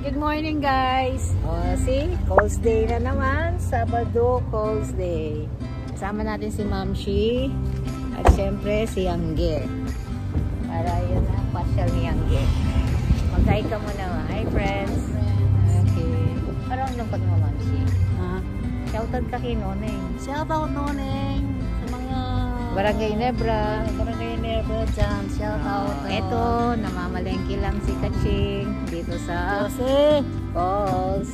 Good morning guys! See, Coles Day na naman. Sabado, Coles Day. Kasama natin si Mamshi at syempre si Yangge. Para yun na, pasyal ni Yangge. Mag-hi ka muna. Hi friends! Okay. Parang lungkot mo Mamshi. Shoutout ka kay Noneng. Shoutout Noneng sa mga Barangay Nebra. Barangay Nebra dyan. Shoutout. Eto, namamalengke lang si Kaching dito sa Coles.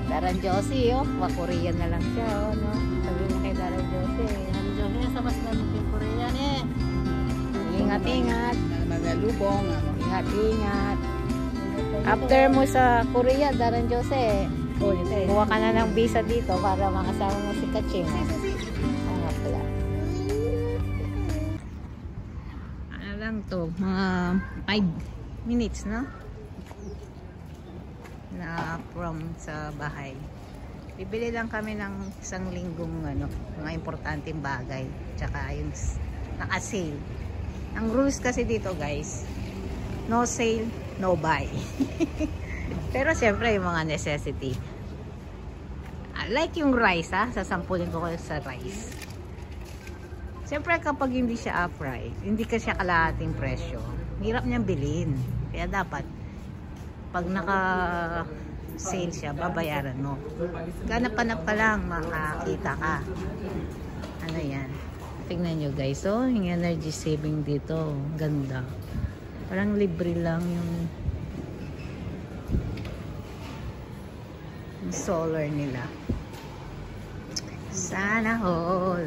Daran Josie, oh. Korean na lang siya, oh, no? Sabi mo kay Daran Josie. Josie, sa mas namin Korean eh. Ingat-ingat. Mga lubong. Ingat-ingat. After mo sa Korea, Daran Josie, kuha ka na ng visa dito para makasama mo si Kaching. Oo nga pala. Ano lang to? Mga 5 minutes, no? Na from sa bahay. Bibili lang kami ng isang linggong ano, mga importanteng bagay. Tsaka yung naka-sale. Ang rules kasi dito guys, no sale, no buy. Pero siyempre yung mga necessity. Like yung rice sasampulin ko kayo sa rice. Siyempre kapag hindi siya upright, hindi ka siya kalahating presyo, hirap niyang bilhin. Kaya dapat pag naka-sale siya, babayaran mo. Ganap-ganap ka lang, makakita ka. Ano yan? Tingnan nyo guys. So, yung energy saving dito. Ganda. Parang libre lang yung solar nila. Sana all.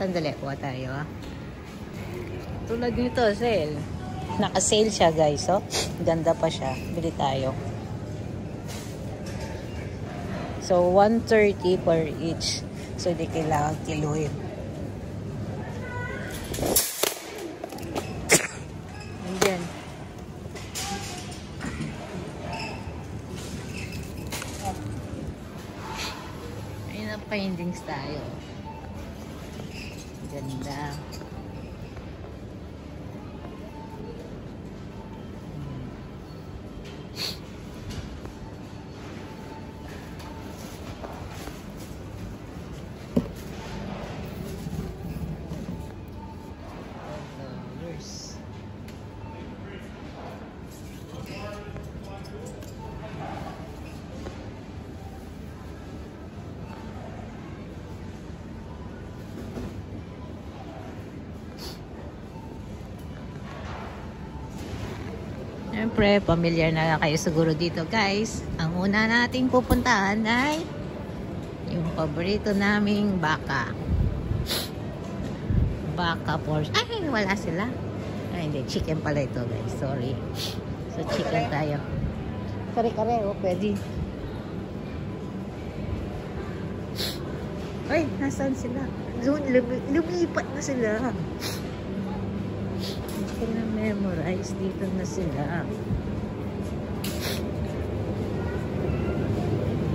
Sandali, kuha tayo Tulad nito, sale. Naka-sale siya guys, oh. Ganda pa siya. Bili tayo. So 130 per each. So di kailangan kiluhin. And then ayun na, paintings tayo. Ganda. Siyempre, pamilyar na kayo siguro dito guys. Ang una nating pupuntahan ay yung paborito naming baka. Baka portion. Ay, wala sila. Ay, hindi. Chicken pala ito guys. Sorry. So, chicken tayo. Kare-kare, oh, pwede. Ay, nasaan sila? Lumipat na sila. Memorize dito na sila.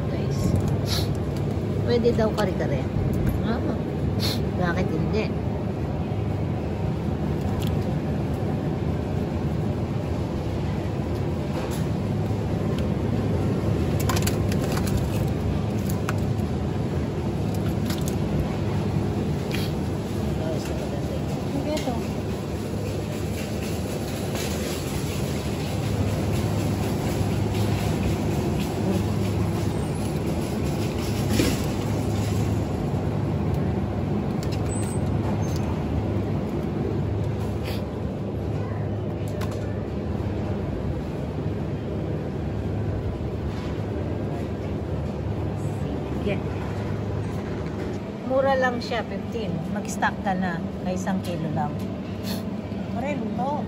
Guys, pwede daw kare-kare. Bakit hindi? Mura lang siya, 15. Mag-stock ka na. May 1 kilo lang. Pare, luto.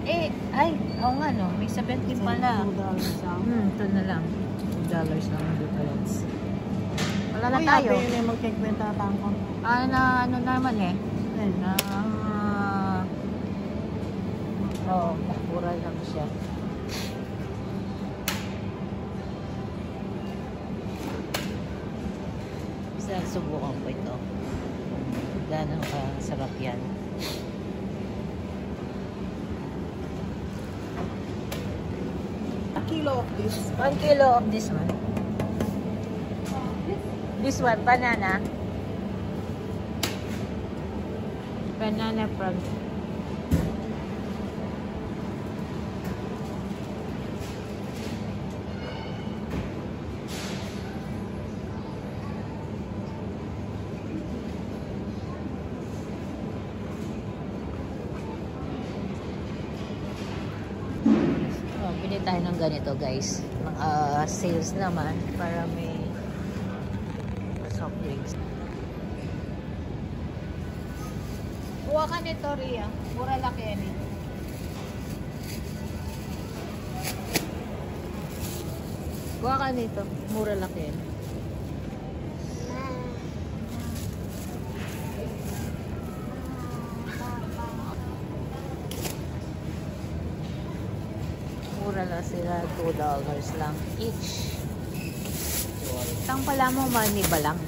Ay, oo nga no. May 17 pala. Ito na lang. $2 lang ang difference. Wala na tayo. Uy, may mag-check-benta ko. Ano naman mura lang siya. Subukan ko ito. Gano'ng sarap yan. kilo of this. 1 kilo of this one. This one, banana. Banana from... Bili tayo ng ganito guys, mga sales naman para may soft drinks. Kuha ka nito, Ria, mura laki yan eh. Kuha ka nito, mura laki yan. Mura lang sila, $2 lang each. Tang pala mo, money ba lang?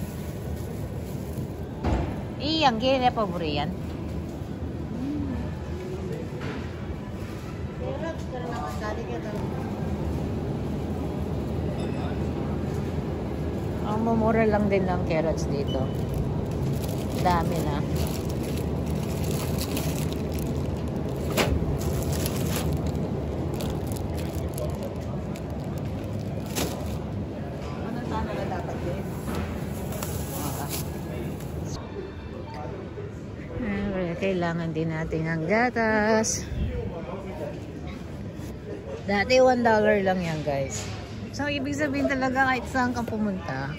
Iyang gini pa buri yan. Ang mumura lang din ng carrots dito. Dami na. Kailangan din natin ang gatas. Dati $1 lang yan guys. So ibig sabihin talaga kahit saan ka pumunta,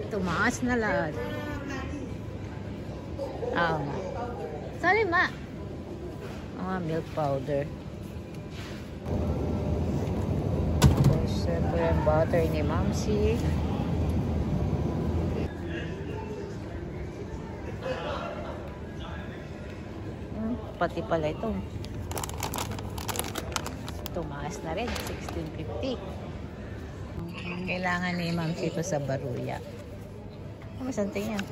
tumaas na lahat. Sorry ma. Milk powder. Siyempre ang butter ni Mamsi. Pati pala ito. Tumaas na rin. $16.50. Kailangan ni Ma'am ito sa Baruya. Masante yan.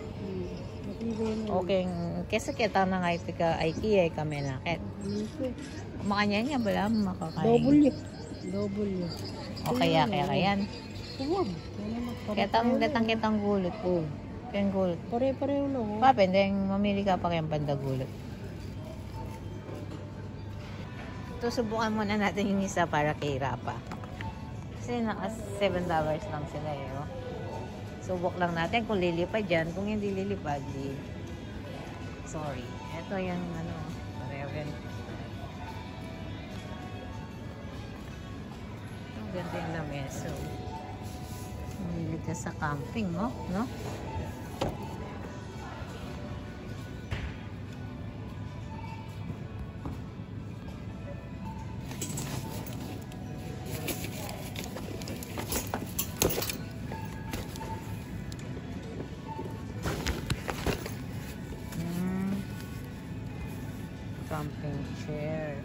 Okay. Kesa kita na nga ito ka IKEA kami nakit. Makanya niya bala makakain. Double. O kaya yan. Kaya kitang gulot po. Kaya gulot. Pare-pareho lang. Papende, mamili ka pa kayang pandagulot. Ito, subukan muna natin yung isa para kay Rapa. Kasi naka $7 lang sila eh. Oh. Subok lang natin kung lilipad dyan. Kung hindi lilipad, di... Sorry. Ito yung ano, pareho rin. Ang ganda yung lameso. Mahilig ka sa camping mo, no? Camping chair.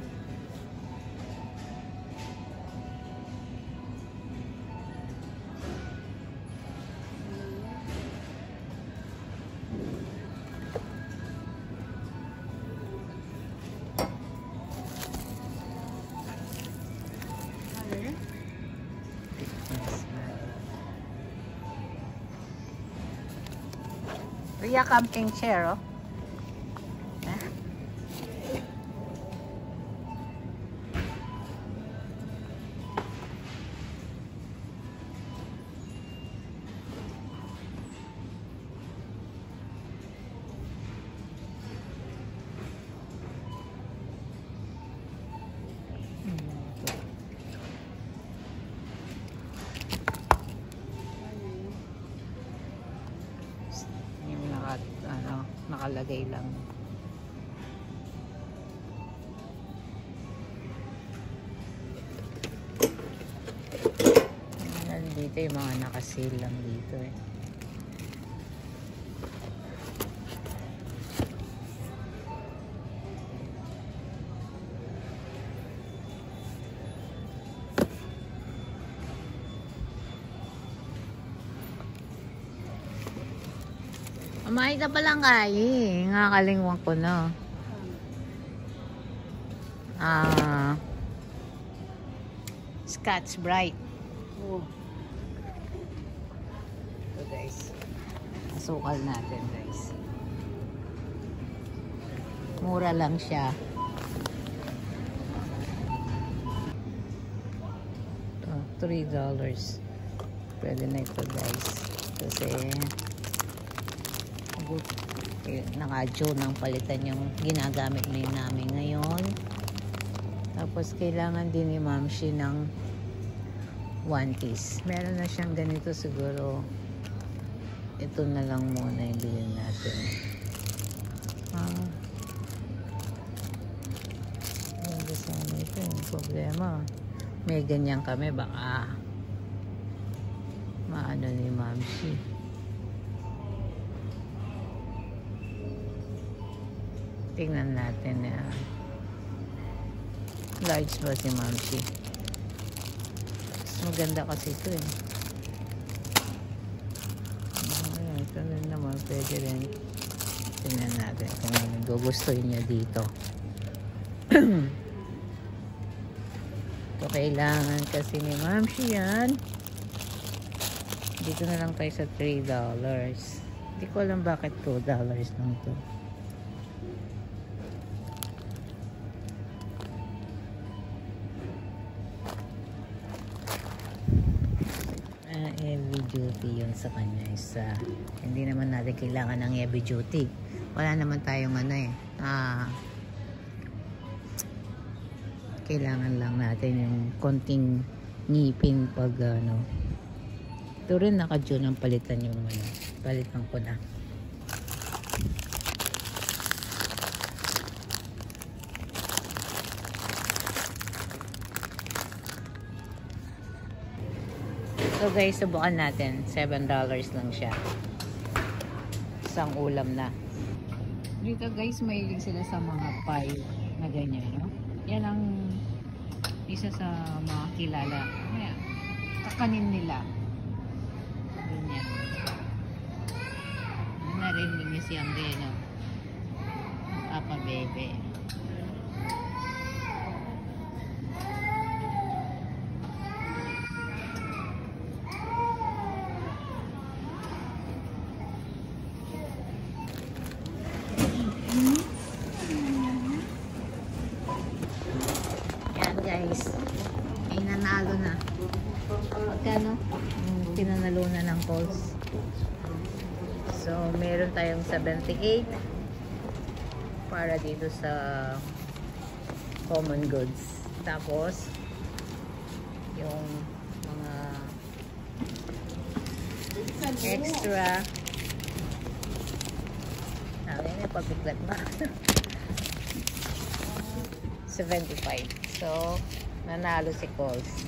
Ria camping chair, oh. Nakalagay lang. Nandito yung mga nakasil lang dito eh. Makita pa lang kayo. Ngakalingon ko na. Scotch Brite. Oh. Ito guys. Asukal natin guys. Mura lang siya. $3. Pwede na ito guys. Kasi naka-June ang palitan yung ginagamit na yun namin ngayon. Tapos kailangan din ni Mamshi ng one piece. Meron na siyang ganito siguro. Ito na lang muna yung bilhin natin. Hindi sana ito yung problema. May ganyan kami baka maano ni Mamshi. Tingnan natin na large ba si Mamshi. Mas maganda kasi ito eh. Ayan, ito rin naman pwede rin. Tingnan natin kung gugustuhin niya dito. Ito kailangan kasi ni Mamshi yan. Dito na lang tayo sa $3. Hindi ko alam bakit $2 lang ito. Heavy duty yun sa kanya is hindi naman natin kailangan ng heavy duty. Wala naman tayong ano eh. Kailangan lang natin yung konting ngipin pag ano. Ito rin naka-June ang palitan yung ano. Palitan ko na. So guys, subukan natin. $7 lang siya. Isang ulam na. Dito guys, mahilig sila sa mga pie na ganyan, no? Yan ang isa sa mga kilala. Ayan, kakanin nila. Ganyan. Narinig niyo si Ambe, no? Papa Bebe. Guys, ay nanalo na. Magkano? Pinanalo na ng calls. So, meron tayong 78 para dito sa common goods. Tapos, yung mga extra may pabiglat na 75. So, nanalo si Calls.